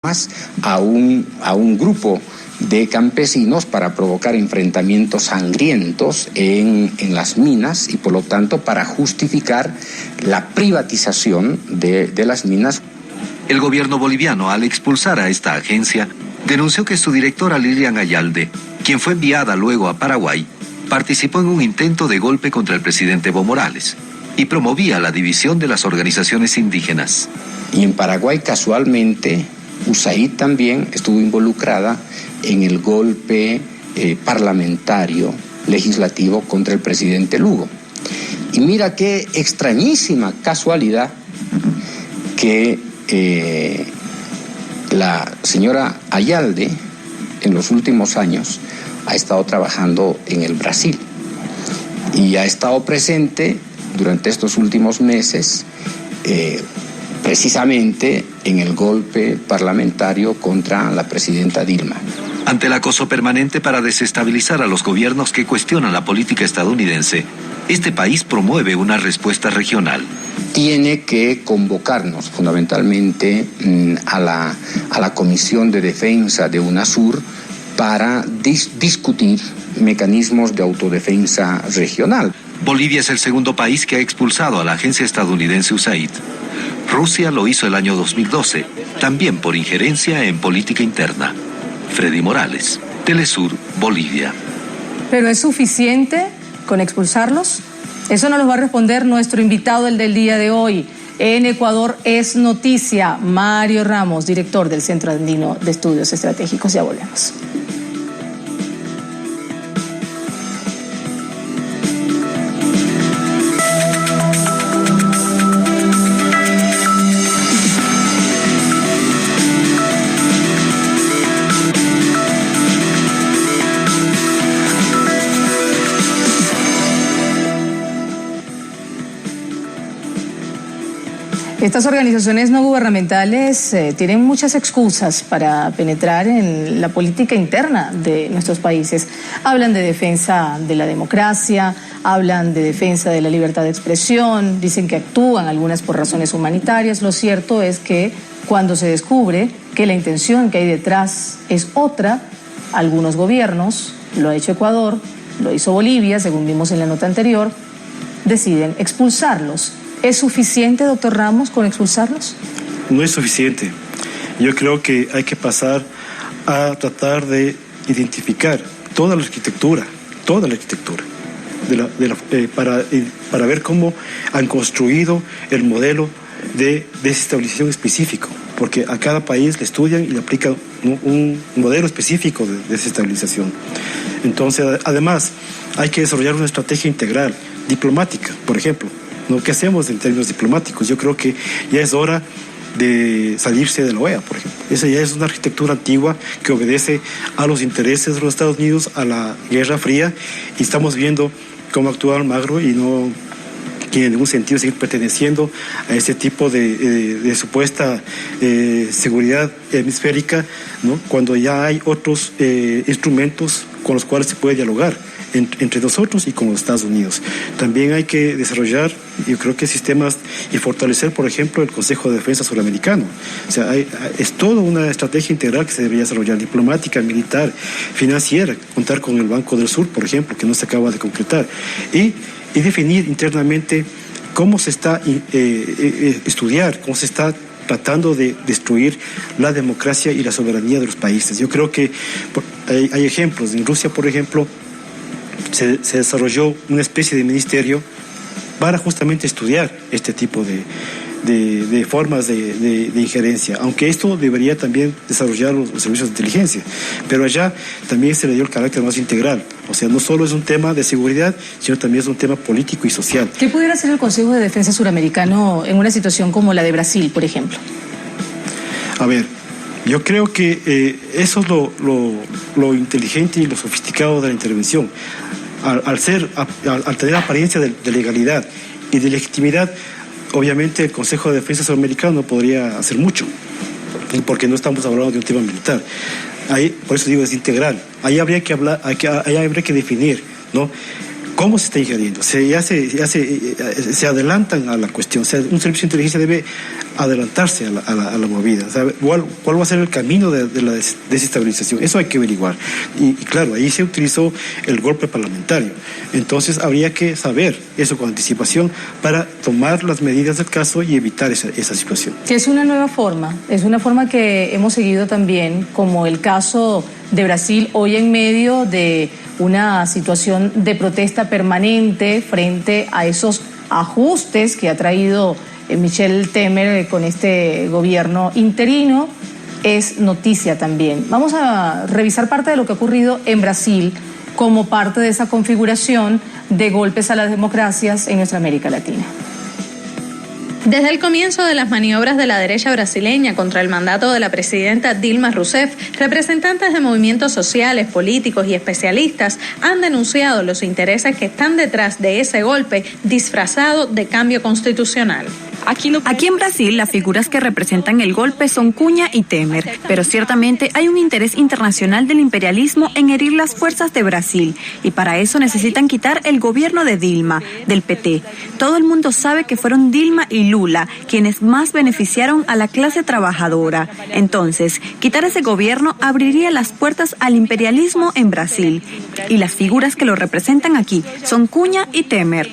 más a un grupo de campesinos para provocar enfrentamientos sangrientos en las minas y por lo tanto para justificar la privatización de las minas. El gobierno boliviano, al expulsar a esta agencia, denunció que su directora Lilian Ayalde, quien fue enviada luego a Paraguay, participó en un intento de golpe contra el presidente Evo Morales y promovía la división de las organizaciones indígenas. Y en Paraguay, casualmente, USAID también estuvo involucrada en el golpe parlamentario legislativo contra el presidente Lugo. Y mira qué extrañísima casualidad que la señora Ayalde en los últimos años ha estado trabajando en el Brasil y ha estado presente durante estos últimos meses precisamente en el golpe parlamentario contra la presidenta Dilma. Ante el acoso permanente para desestabilizar a los gobiernos que cuestionan la política estadounidense, este país promueve una respuesta regional. Tiene que convocarnos fundamentalmente a la Comisión de Defensa de UNASUR para discutir mecanismos de autodefensa regional. Bolivia es el segundo país que ha expulsado a la agencia estadounidense USAID. Rusia lo hizo el año 2012, también por injerencia en política interna. Freddy Morales, Telesur, Bolivia. ¿Pero es suficiente con expulsarlos? Eso nos lo va a responder nuestro invitado, el del día de hoy. En Ecuador es noticia, Mario Ramos, director del Centro Andino de Estudios Estratégicos. Ya volvemos. Estas organizaciones no gubernamentales tienen muchas excusas para penetrar en la política interna de nuestros países. Hablan de defensa de la democracia, hablan de defensa de la libertad de expresión, dicen que actúan algunas por razones humanitarias. Lo cierto es que cuando se descubre que la intención que hay detrás es otra, algunos gobiernos, lo ha hecho Ecuador, lo hizo Bolivia, según vimos en la nota anterior, deciden expulsarlos. ¿Es suficiente, doctor Ramos, con expulsarlos? No es suficiente. Yo creo que hay que pasar a tratar de identificar toda la arquitectura, para ver cómo han construido el modelo de desestabilización específico, porque a cada país le estudian y le aplican un modelo específico de desestabilización. Entonces, además, hay que desarrollar una estrategia integral, diplomática, por ejemplo. ¿Qué hacemos en términos diplomáticos? Yo creo que ya es hora de salirse de la OEA, por ejemplo. Esa ya es una arquitectura antigua que obedece a los intereses de los Estados Unidos, a la Guerra Fría, y estamos viendo cómo actúa Almagro y no quiere en ningún sentido seguir perteneciendo a ese tipo de supuesta seguridad hemisférica, ¿no? Cuando ya hay otros instrumentos con los cuales se puede dialogar entre nosotros y con los Estados Unidos. También hay que desarrollar, yo creo que sistemas y fortalecer, por ejemplo, el Consejo de Defensa Suramericano. O sea, es toda una estrategia integral que se debería desarrollar, diplomática, militar, financiera, contar con el Banco del Sur, por ejemplo, que no se acaba de concretar, y definir internamente cómo se está estudiar, cómo se está tratando de destruir la democracia y la soberanía de los países. Yo creo que hay ejemplos. En Rusia, por ejemplo, se desarrolló una especie de ministerio para justamente estudiar este tipo de formas de injerencia, aunque esto debería también desarrollar los servicios de inteligencia, pero allá también se le dio el carácter más integral. O sea, no solo es un tema de seguridad, sino también es un tema político y social. ¿Qué pudiera hacer el Consejo de Defensa Suramericano en una situación como la de Brasil, por ejemplo? A ver, yo creo que eso es lo inteligente y lo sofisticado de la intervención. Al tener apariencia de legalidad y de legitimidad, obviamente el Consejo de Defensa Suramericano podría hacer mucho, porque no estamos hablando de un tema militar. Ahí, por eso digo, es integral. Ahí habría que definir, ¿no?, ¿Cómo se está ingiriendo? Se adelantan a la cuestión. O sea, un servicio de inteligencia debe adelantarse a la movida. ¿Sabe? ¿Cuál va a ser el camino de la desestabilización? Eso hay que averiguar. Y claro, ahí se utilizó el golpe parlamentario. Entonces habría que saber eso con anticipación para tomar las medidas del caso y evitar esa situación. Es una nueva forma. Es una forma que hemos seguido también, como el caso de Brasil, hoy en medio de una situación de protesta permanente frente a esos ajustes que ha traído Michel Temer con este gobierno interino. Es noticia también. Vamos a revisar parte de lo que ha ocurrido en Brasil como parte de esa configuración de golpes a las democracias en nuestra América Latina. Desde el comienzo de las maniobras de la derecha brasileña contra el mandato de la presidenta Dilma Rousseff, representantes de movimientos sociales, políticos y especialistas han denunciado los intereses que están detrás de ese golpe disfrazado de cambio constitucional. Aquí en Brasil, las figuras que representan el golpe son Cunha y Temer, pero ciertamente hay un interés internacional del imperialismo en herir las fuerzas de Brasil, y para eso necesitan quitar el gobierno de Dilma, del PT. Todo el mundo sabe que fueron Dilma y Lula quienes más beneficiaron a la clase trabajadora. Entonces, quitar ese gobierno abriría las puertas al imperialismo en Brasil, y las figuras que lo representan aquí son Cunha y Temer.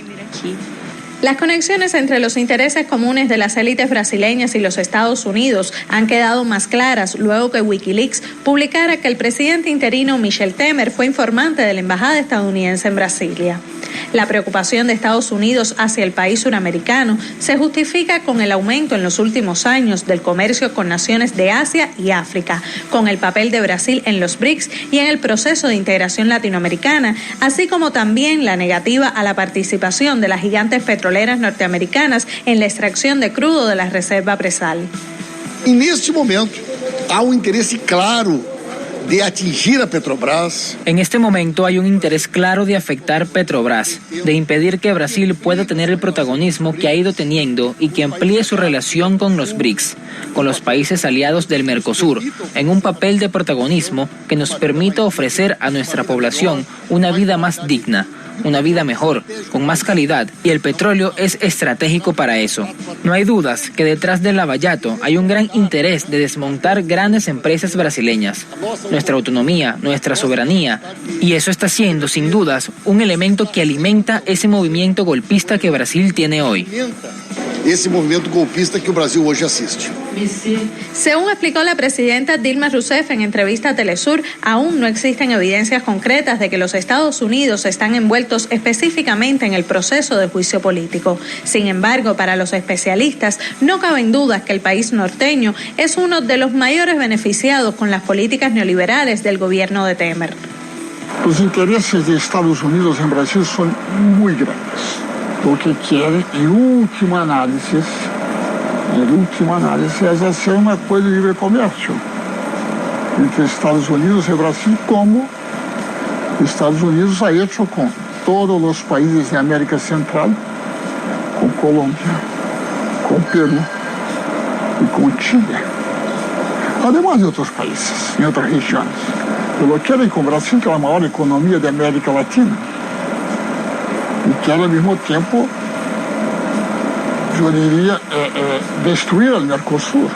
Las conexiones entre los intereses comunes de las élites brasileñas y los Estados Unidos han quedado más claras luego que Wikileaks publicara que el presidente interino Michel Temer fue informante de la embajada estadounidense en Brasilia. La preocupación de Estados Unidos hacia el país suramericano se justifica con el aumento en los últimos años del comercio con naciones de Asia y África, con el papel de Brasil en los BRICS y en el proceso de integración latinoamericana, así como también la negativa a la participación de las gigantes petroleras norteamericanas en la extracción de crudo de la reserva presal. En este momento hay un interés claro de atingir a Petrobras. En este momento hay un interés claro de afectar Petrobras, de impedir que Brasil pueda tener el protagonismo que ha ido teniendo y que amplíe su relación con los BRICS, con los países aliados del Mercosur, en un papel de protagonismo que nos permita ofrecer a nuestra población una vida más digna, una vida mejor, con más calidad, y el petróleo es estratégico para eso. No hay dudas que detrás del lavallato hay un gran interés de desmontar grandes empresas brasileñas, nuestra autonomía, nuestra soberanía, y eso está siendo, sin dudas, un elemento que alimenta ese movimiento golpista que Brasil tiene hoy. Ese movimiento golpista que el Brasil hoy asiste. Según explicó la presidenta Dilma Rousseff en entrevista a Telesur, aún no existen evidencias concretas de que los Estados Unidos están envueltos específicamente en el proceso de juicio político. Sin embargo, para los especialistas, no caben dudas que el país norteño es uno de los mayores beneficiados con las políticas neoliberales del gobierno de Temer. Los intereses de Estados Unidos en Brasil son muy grandes. Lo que quieren, en última análisis, es hacer un acuerdo de libre comercio entre Estados Unidos y Brasil, como Estados Unidos ha hecho con todos los países de América Central, con Colombia, con Perú y con Chile, además de otros países en otras regiones. Pero lo quieren con Brasil, que es la mayor economía de América Latina, y que al mismo tiempo, yo diría, destruir al Mercosur.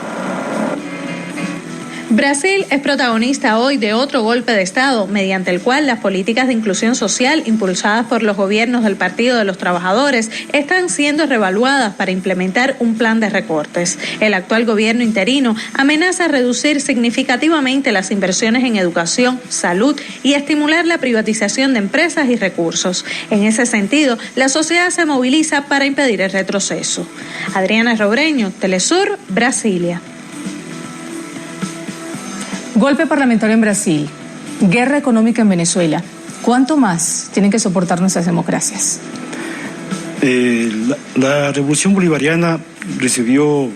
Brasil es protagonista hoy de otro golpe de Estado, mediante el cual las políticas de inclusión social impulsadas por los gobiernos del Partido de los Trabajadores están siendo reevaluadas para implementar un plan de recortes. El actual gobierno interino amenaza reducir significativamente las inversiones en educación, salud y estimular la privatización de empresas y recursos. En ese sentido, la sociedad se moviliza para impedir el retroceso. Adriana Robreño, Telesur, Brasilia. Golpe parlamentario en Brasil, guerra económica en Venezuela. ¿Cuánto más tienen que soportar nuestras democracias? La revolución bolivariana recibió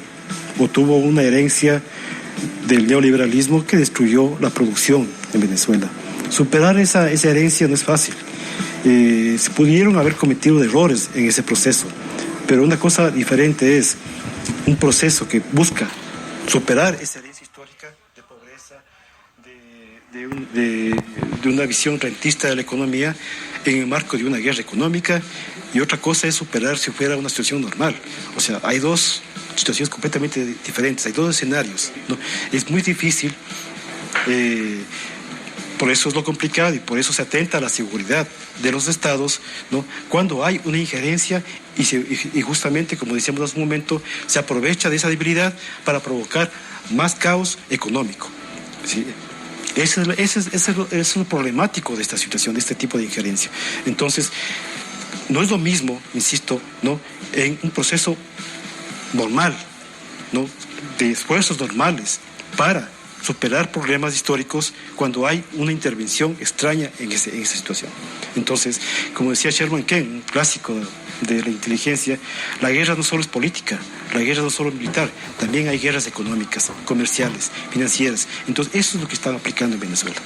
o tuvo una herencia del neoliberalismo que destruyó la producción en Venezuela. Superar esa herencia no es fácil. Se pudieron haber cometido errores en ese proceso, pero una cosa diferente es un proceso que busca superar esa herencia histórica de pobreza, de una visión rentista de la economía en el marco de una guerra económica, y otra cosa es superar si fuera una situación normal. O sea, hay dos situaciones completamente diferentes, hay dos escenarios, ¿no? Es muy difícil, por eso es lo complicado y por eso se atenta a la seguridad de los estados, ¿no? Cuando hay una injerencia y justamente, como decíamos hace un momento, se aprovecha de esa debilidad para provocar más caos económico, ¿sí? Ese es lo problemático de esta situación, de este tipo de injerencia. Entonces, no es lo mismo, insisto, ¿no?, en un proceso normal, ¿no?, de esfuerzos normales para superar problemas históricos cuando hay una intervención extraña en esa situación. Entonces, como decía Sherman Ken, un clásico de la inteligencia, la guerra no solo es política, la guerra no solo es militar, también hay guerras económicas, comerciales, financieras. Entonces, eso es lo que están aplicando en Venezuela.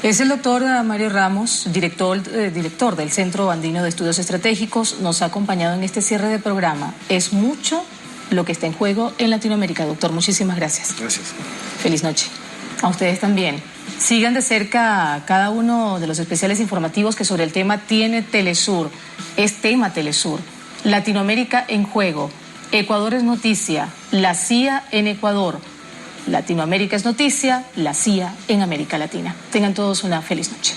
Es el doctor Mario Ramos, director del Centro Andino de Estudios Estratégicos, nos ha acompañado en este cierre de programa. Es mucho lo que está en juego en Latinoamérica. Doctor, muchísimas gracias. Gracias. Feliz noche. A ustedes también. Sigan de cerca cada uno de los especiales informativos que sobre el tema tiene Telesur. Es tema Telesur. Latinoamérica en juego. Ecuador es noticia. La CIA en Ecuador. Latinoamérica es noticia. La CIA en América Latina. Tengan todos una feliz noche.